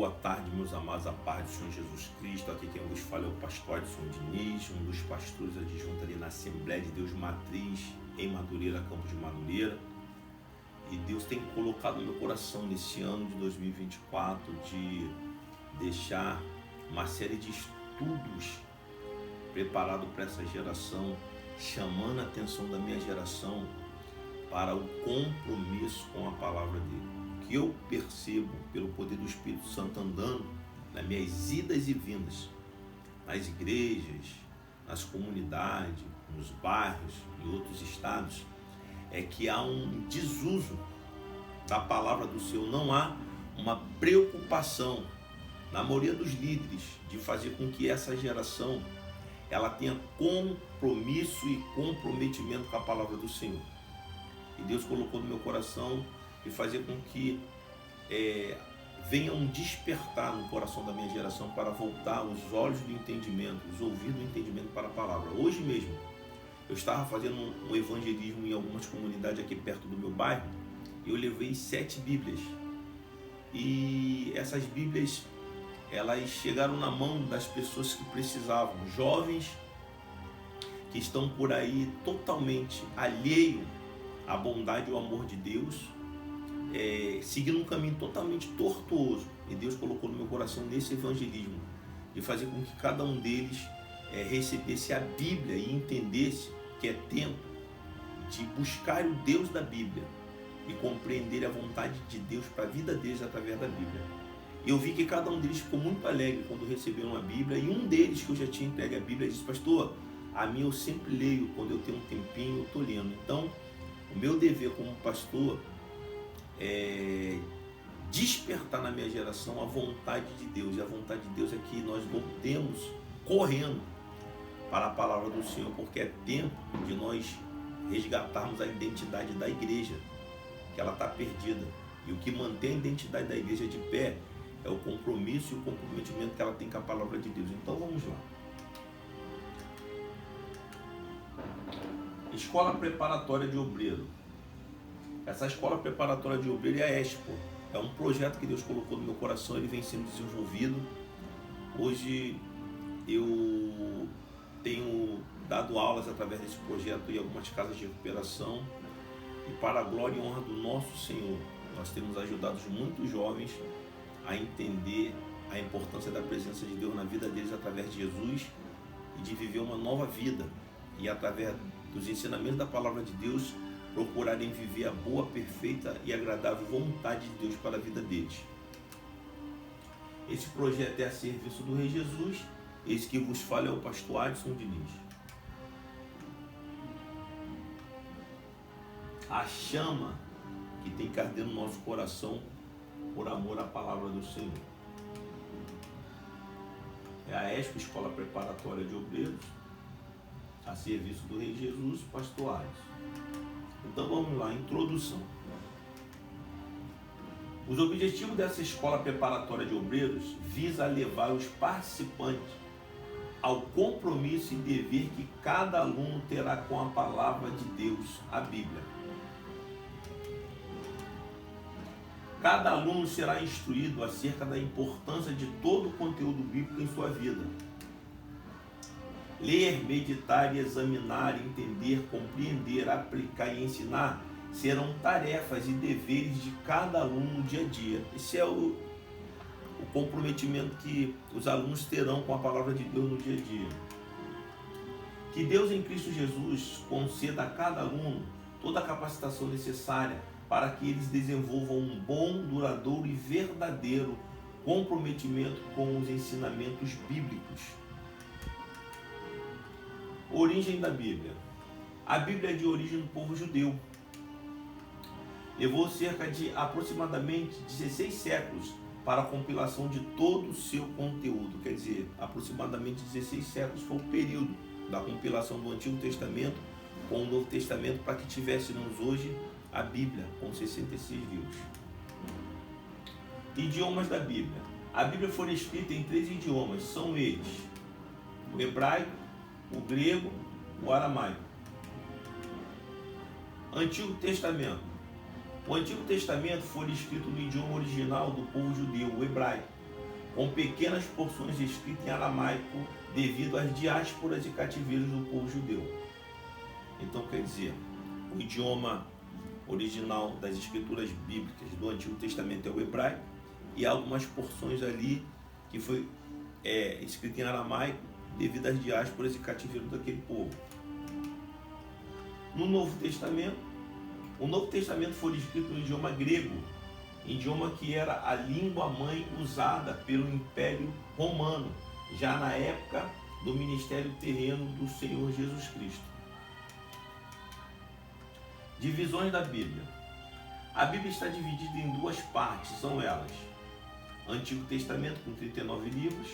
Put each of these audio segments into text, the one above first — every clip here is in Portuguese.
boa tarde, meus amados, a paz do Senhor Jesus Cristo. Aqui quem vos fala é o pastor Edson Diniz, um dos pastores adjuntos ali na Assembleia de Deus Matriz, em Madureira, Campos de Madureira. E Deus tem colocado no meu coração nesse ano de 2024 de deixar uma série de estudos preparados para essa geração, chamando a atenção da minha geração para o compromisso com a palavra dele. Que eu percebo pelo poder do Espírito Santo andando nas minhas idas e vindas, nas igrejas, nas comunidades, nos bairros e outros estados, é que há um desuso da palavra do Senhor. Não há uma preocupação na maioria dos líderes de fazer com que essa geração ela tenha compromisso e comprometimento com a palavra do Senhor. E Deus colocou no meu coração e fazer com que venha um despertar no coração da minha geração para voltar os olhos do entendimento, os ouvidos do entendimento para a palavra. Hoje mesmo, eu estava fazendo um evangelismo em algumas comunidades aqui perto do meu bairro e eu levei 7 Bíblias. E essas Bíblias, elas chegaram na mão das pessoas que precisavam, jovens que estão por aí totalmente alheios à bondade e ao amor de Deus, seguindo um caminho totalmente tortuoso. E Deus colocou no meu coração nesse evangelismo de fazer com que cada um deles recebesse a Bíblia e entendesse que é tempo de buscar o Deus da Bíblia e compreender a vontade de Deus para a vida deles através da Bíblia. Eu vi que cada um deles ficou muito alegre quando receberam a Bíblia, e um deles que eu já tinha entregue a Bíblia disse: pastor, a minha eu sempre leio, quando eu tenho um tempinho eu estou lendo. Então o meu dever como pastor é despertar na minha geração a vontade de Deus. E a vontade de Deus é que nós voltemos correndo para a palavra do Senhor, porque é tempo de nós resgatarmos a identidade da igreja, que ela está perdida. E o que mantém a identidade da igreja de pé é o compromisso e o comprometimento que ela tem com a palavra de Deus. Então vamos lá. Escola Preparatória de Obreiro. Essa Escola Preparatória de Obreiro é a Expo. É um projeto que Deus colocou no meu coração, ele vem sendo desenvolvido. Hoje eu tenho dado aulas através desse projeto em algumas casas de recuperação. E para a glória e honra do nosso Senhor, nós temos ajudado muitos jovens a entender a importância da presença de Deus na vida deles através de Jesus e de viver uma nova vida. E através dos ensinamentos da palavra de Deus, procurarem viver a boa, perfeita e agradável vontade de Deus para a vida deles. Esse projeto é a serviço do Rei Jesus. Esse que vos fala é o pastor Edson Diniz. A chama que tem que arder no nosso coração por amor à palavra do Senhor. É a Expo, Escola Preparatória de Obreiros, a serviço do Rei Jesus, pastor Edson. Então vamos lá, introdução. Os objetivos dessa Escola Preparatória de Obreiros visa levar os participantes ao compromisso e dever que cada aluno terá com a palavra de Deus, a Bíblia. Cada aluno será instruído acerca da importância de todo o conteúdo bíblico em sua vida. Ler, meditar e examinar, entender, compreender, aplicar e ensinar serão tarefas e deveres de cada aluno no dia a dia. Esse é o comprometimento que os alunos terão com a palavra de Deus no dia a dia. Que Deus em Cristo Jesus conceda a cada aluno toda a capacitação necessária para que eles desenvolvam um bom, duradouro e verdadeiro comprometimento com os ensinamentos bíblicos. Origem da Bíblia. A Bíblia é de origem do povo judeu. Levou cerca de aproximadamente 16 séculos para a compilação de todo o seu conteúdo. Quer dizer, aproximadamente 16 séculos foi o período da compilação do Antigo Testamento com o Novo Testamento, para que tivéssemos hoje a Bíblia com 66 livros. Idiomas da Bíblia. A Bíblia foi escrita em 3 idiomas. São eles: o hebraico, o grego, o aramaico. Antigo Testamento. O Antigo Testamento foi escrito no idioma original do povo judeu, o hebraico. com pequenas porções escritas em aramaico devido às diásporas e cativeiros do povo judeu. Então, quer dizer, o idioma original das escrituras bíblicas do Antigo Testamento é o hebraico, e há algumas porções ali que foi escrito em aramaico devido às diásporas e cativeiros daquele povo. No Novo Testamento, o Novo Testamento foi escrito no idioma grego, idioma que era a língua mãe usada pelo Império Romano, já na época do ministério terreno do Senhor Jesus Cristo. Divisões da Bíblia. A Bíblia está dividida em duas partes, são elas: Antigo Testamento com 39 livros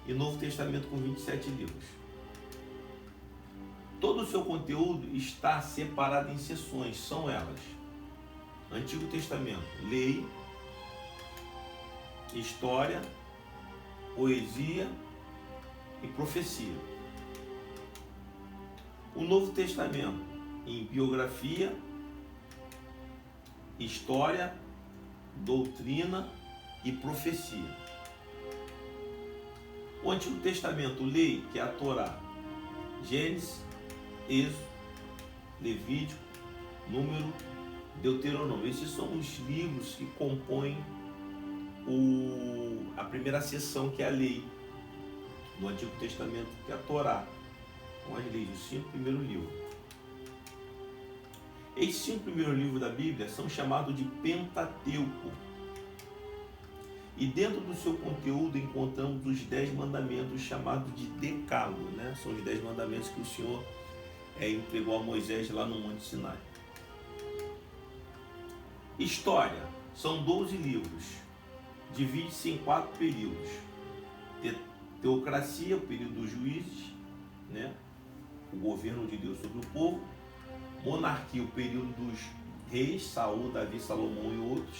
e Novo Testamento com 27 livros. Todo o seu conteúdo está separado em seções, são elas: Antigo Testamento, lei, história, poesia e profecia. O Novo Testamento em biografia, história, doutrina e profecia. O Antigo Testamento, lei, que é a Torá, Gênesis, Êxodo, Levítico, Número, Deuteronômio. Esses são os livros que compõem a primeira seção, que é a lei no Antigo Testamento, que é a Torá. São as leis, os 5 primeiros livros. Esses 5 primeiros livros da Bíblia são chamados de Pentateuco. E dentro do seu conteúdo encontramos os 10 mandamentos chamados de Decálogo, né? São os 10 mandamentos que o Senhor entregou a Moisés lá no Monte Sinai. História, são 12 livros, divide-se em 4 períodos: teocracia, o período dos juízes, né? O governo de Deus sobre o povo; monarquia, o período dos reis, Saul, Davi, Salomão e outros;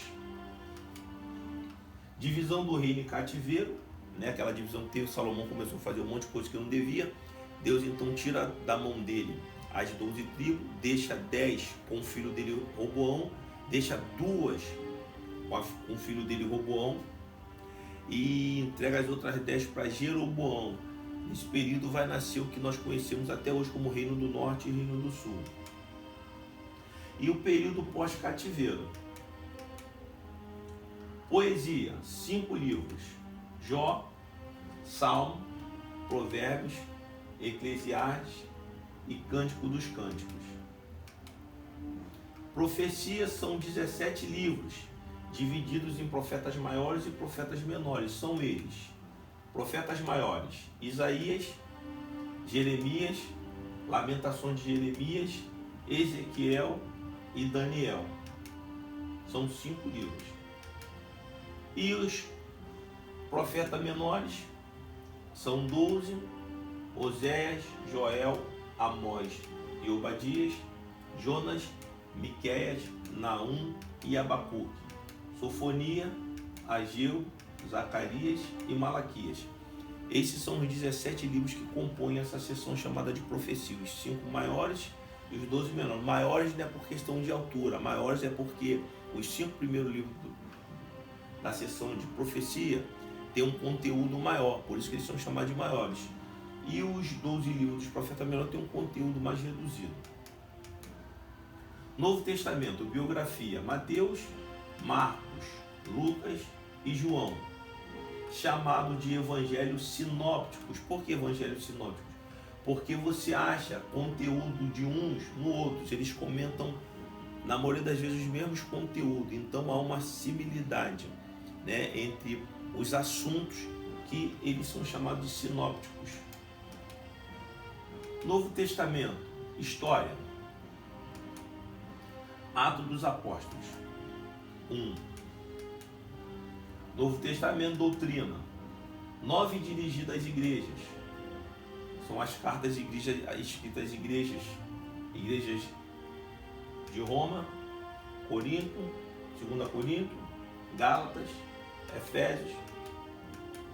divisão do reino e cativeiro, né? Aquela divisão que teve, Salomão começou a fazer um monte de coisa que não devia. Deus então tira da mão dele as 12 tribos, deixa 10 com o filho dele Roboão, deixa 2 com o filho dele Roboão e entrega as outras 10 para Jeroboão. Nesse período vai nascer o que nós conhecemos até hoje como Reino do Norte e Reino do Sul. E o período pós-cativeiro. Poesia, 5 livros: Jó, Salmo, Provérbios, Eclesiastes e Cântico dos Cânticos. Profecia, são 17 livros, divididos em profetas maiores e profetas menores. São eles: profetas maiores, Isaías, Jeremias, Lamentações de Jeremias, Ezequiel e Daniel. São 5 livros. E os profetas menores são 12: Oséias, Joel, Amós e Obadias, Jonas, Miqueias, Naum e Abacuque, Sofonia, Ageu, Zacarias e Malaquias. Esses são os 17 livros que compõem essa seção chamada de profecia, os 5 maiores e os 12 menores. Maiores não é por questão de altura, maiores é porque os 5 primeiros livros da seção de profecia têm um conteúdo maior, por isso que eles são chamados de maiores. E os 12 livros dos profetas menores têm um conteúdo mais reduzido. Novo Testamento, biografia: Mateus, Marcos, Lucas e João, chamado de evangelhos sinópticos. Por que evangelhos sinópticos? Porque você acha conteúdo de uns no outros, eles comentam na maioria das vezes os mesmos conteúdos, então há uma similaridade, né, entre os assuntos, que eles são chamados de sinópticos. Novo Testamento, história: Atos dos Apóstolos, 1. Novo Testamento, doutrina: 9 dirigidas às igrejas. São as cartas de igreja escritas às igrejas de Roma, Corinto, 2 Corinto, Gálatas, Efésios,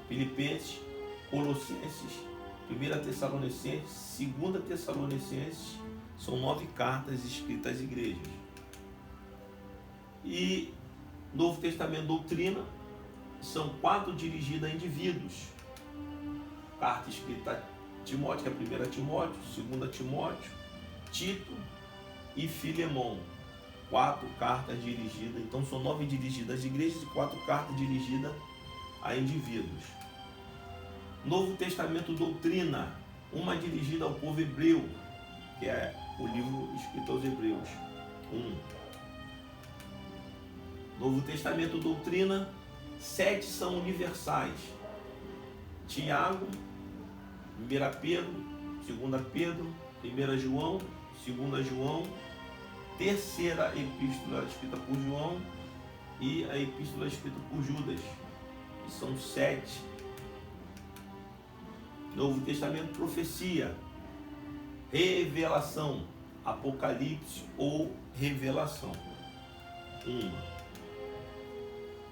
Filipenses, Colossenses, 1 Tessalonicenses, 2 Tessalonicenses. São 9 cartas escritas às igrejas. E Novo Testamento, doutrina: são 4 dirigidas a indivíduos. Carta escrita a Timóteo, que é a 1 Timóteo, 2 Timóteo, Tito e Filemão. 4 cartas dirigidas, então são 9 dirigidas às igrejas e 4 cartas dirigidas a indivíduos. Novo Testamento Doutrina, uma dirigida ao povo hebreu, que é o livro escrito aos Hebreus. 1. Novo Testamento Doutrina, 7 são universais. Tiago, 1 Pedro, 2 Pedro, 1 João, 2 João, terceira epístola escrita por João e a epístola escrita por Judas. E são 7. Novo Testamento Profecia, revelação, Apocalipse ou revelação. 1.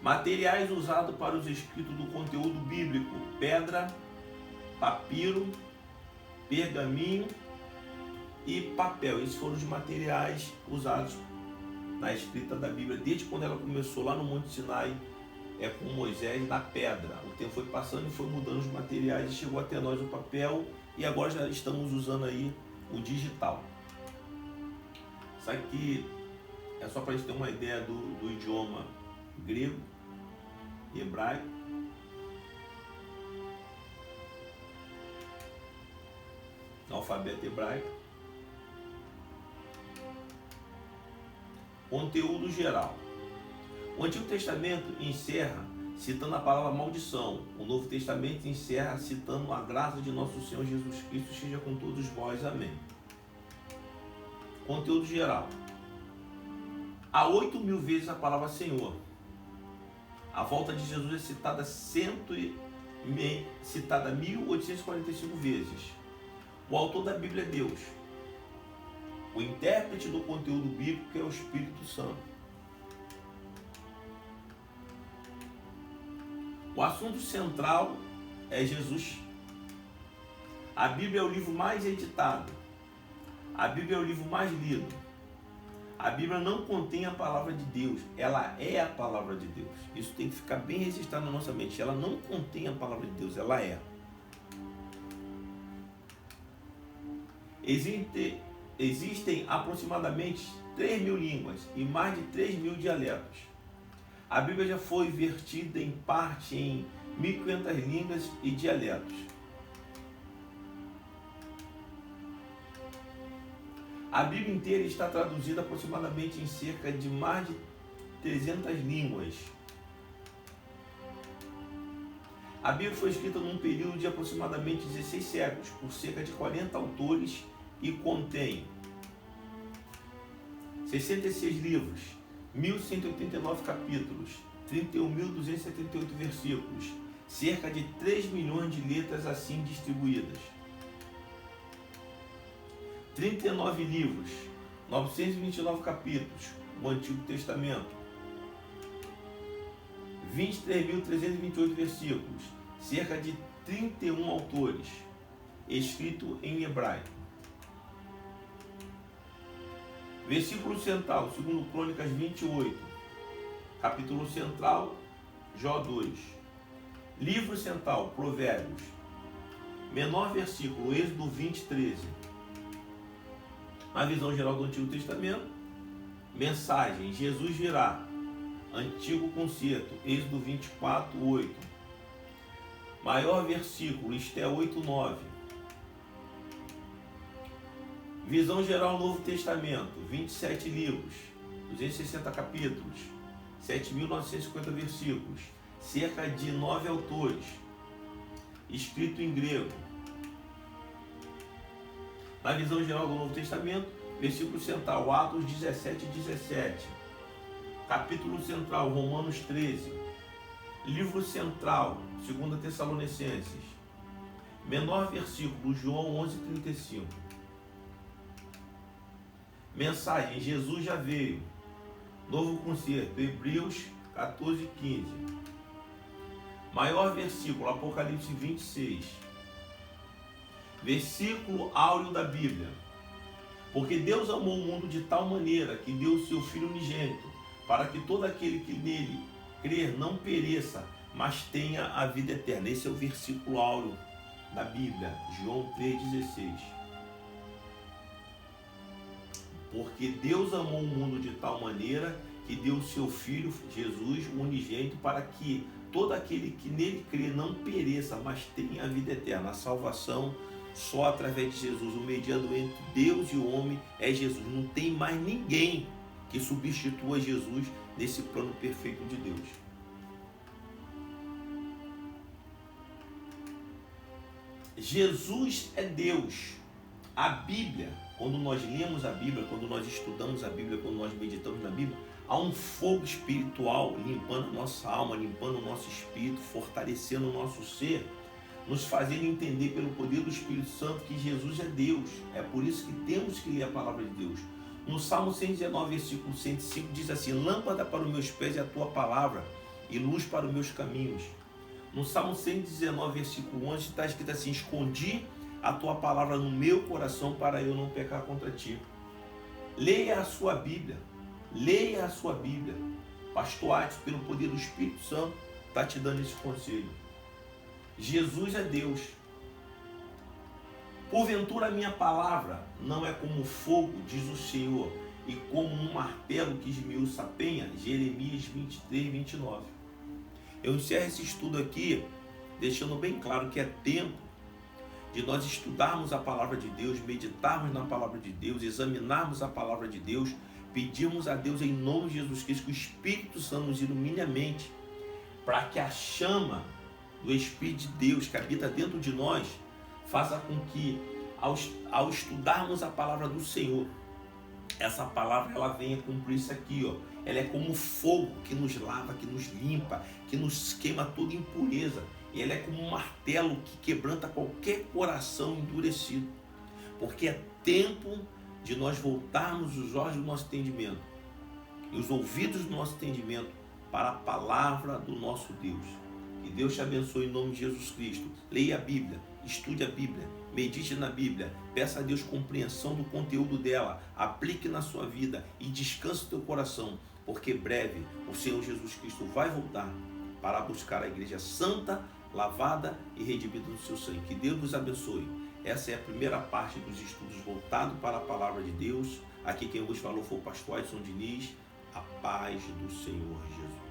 Materiais usados para os escritos do conteúdo bíblico: pedra, papiro, pergaminho e papel. Esses foram os materiais usados na escrita da Bíblia desde quando ela começou lá no Monte Sinai, com Moisés, na pedra. O tempo foi passando e foi mudando os materiais e chegou até nós o papel, e agora já estamos usando aí o digital. Isso aqui é só para a gente ter uma ideia do idioma grego e hebraico. Alfabeto hebraico. Conteúdo geral. O Antigo Testamento encerra citando a palavra maldição. O Novo Testamento encerra citando a graça de nosso Senhor Jesus Cristo seja com todos vós. Amém. Conteúdo geral. Há 8.000 vezes a palavra Senhor. A volta de Jesus é citada 1.845 vezes. O autor da Bíblia é Deus. O intérprete do conteúdo bíblico é o Espírito Santo. O assunto central é Jesus. A Bíblia é o livro mais editado. A Bíblia é o livro mais lido. A Bíblia não contém a palavra de Deus, ela é a palavra de Deus. Isso tem que ficar bem registrado na nossa mente. Ela não contém a palavra de Deus, ela é. Existem aproximadamente 3.000 línguas e mais de 3.000 dialetos. A Bíblia já foi vertida em parte em 1.500 línguas e dialetos. A Bíblia inteira está traduzida aproximadamente em cerca de mais de 300 línguas. A Bíblia foi escrita num período de aproximadamente 16 séculos, por cerca de 40 autores e contém 66 livros, 1.189 capítulos, 31.278 versículos, cerca de 3 milhões de letras assim distribuídas. 39 livros, 929 capítulos, o Antigo Testamento. 23.328 versículos, cerca de 31 autores, escrito em hebraico. Versículo central, segundo Crônicas 28. Capítulo central, Jó 2. Livro central, Provérbios. Menor versículo, Êxodo 20:13. A visão geral do Antigo Testamento. Mensagem, Jesus virá. Antigo concerto, Êxodo 24:8. Maior versículo, Esté 8:9. Visão geral Novo Testamento, 27 livros, 260 capítulos, 7.950 versículos, cerca de 9 autores, escrito em grego. Na visão geral do Novo Testamento, versículo central, Atos 17:17. Capítulo central, Romanos 13. Livro central, 2 Tessalonicenses. Menor versículo, João 11:35. Mensagem, Jesus já veio. Novo concerto, Hebreus 14:15. Maior versículo, Apocalipse 26. Versículo áureo da Bíblia. Porque Deus amou o mundo de tal maneira que deu o seu Filho unigênito, para que todo aquele que nele crer não pereça, mas tenha a vida eterna. Esse é o versículo áureo da Bíblia, João 3,16. Porque Deus amou o mundo de tal maneira que deu o seu Filho, Jesus, o unigênito, para que todo aquele que nele crê não pereça, mas tenha a vida eterna. A salvação só através de Jesus. O mediador entre Deus e o homem é Jesus. Não tem mais ninguém que substitua Jesus nesse plano perfeito de Deus. Jesus é Deus. A Bíblia, quando nós lemos a Bíblia, quando nós estudamos a Bíblia, quando nós meditamos na Bíblia, há um fogo espiritual limpando a nossa alma, limpando o nosso espírito, fortalecendo o nosso ser, nos fazendo entender pelo poder do Espírito Santo que Jesus é Deus. É por isso que temos que ler a palavra de Deus. No Salmo 119, versículo 105, diz assim: lâmpada para os meus pés é a tua palavra e luz para os meus caminhos. No Salmo 119, versículo 11, está escrito assim: escondi a tua palavra no meu coração para eu não pecar contra ti. Leia a sua Bíblia. Leia a sua Bíblia. Pastor Atos, pelo poder do Espírito Santo, está te dando esse conselho. Jesus é Deus. Porventura a minha palavra não é como fogo, diz o Senhor, e como um martelo que esmiuça a penha. Jeremias 23, 29. Eu encerro esse estudo aqui deixando bem claro que é tempo de nós estudarmos a palavra de Deus, meditarmos na palavra de Deus, examinarmos a palavra de Deus, pedirmos a Deus em nome de Jesus Cristo que o Espírito Santo nos ilumine a mente, para que a chama do Espírito de Deus que habita dentro de nós faça com que, ao estudarmos a palavra do Senhor, essa palavra ela venha cumprir isso aqui, ó. Ela é como fogo que nos lava, que nos limpa, que nos queima toda impureza. E ela é como um martelo que quebranta qualquer coração endurecido. Porque é tempo de nós voltarmos os olhos do nosso entendimento e os ouvidos do nosso entendimento para a palavra do nosso Deus. Que Deus te abençoe em nome de Jesus Cristo. Leia a Bíblia, estude a Bíblia, medite na Bíblia, peça a Deus compreensão do conteúdo dela, aplique na sua vida e descanse o teu coração, porque breve o Senhor Jesus Cristo vai voltar para buscar a igreja santa, lavada e redimida do seu sangue. Que Deus nos abençoe. Essa é a primeira parte dos estudos voltados para a palavra de Deus. Aqui quem vos falou foi o pastor Edson Diniz. A paz do Senhor Jesus.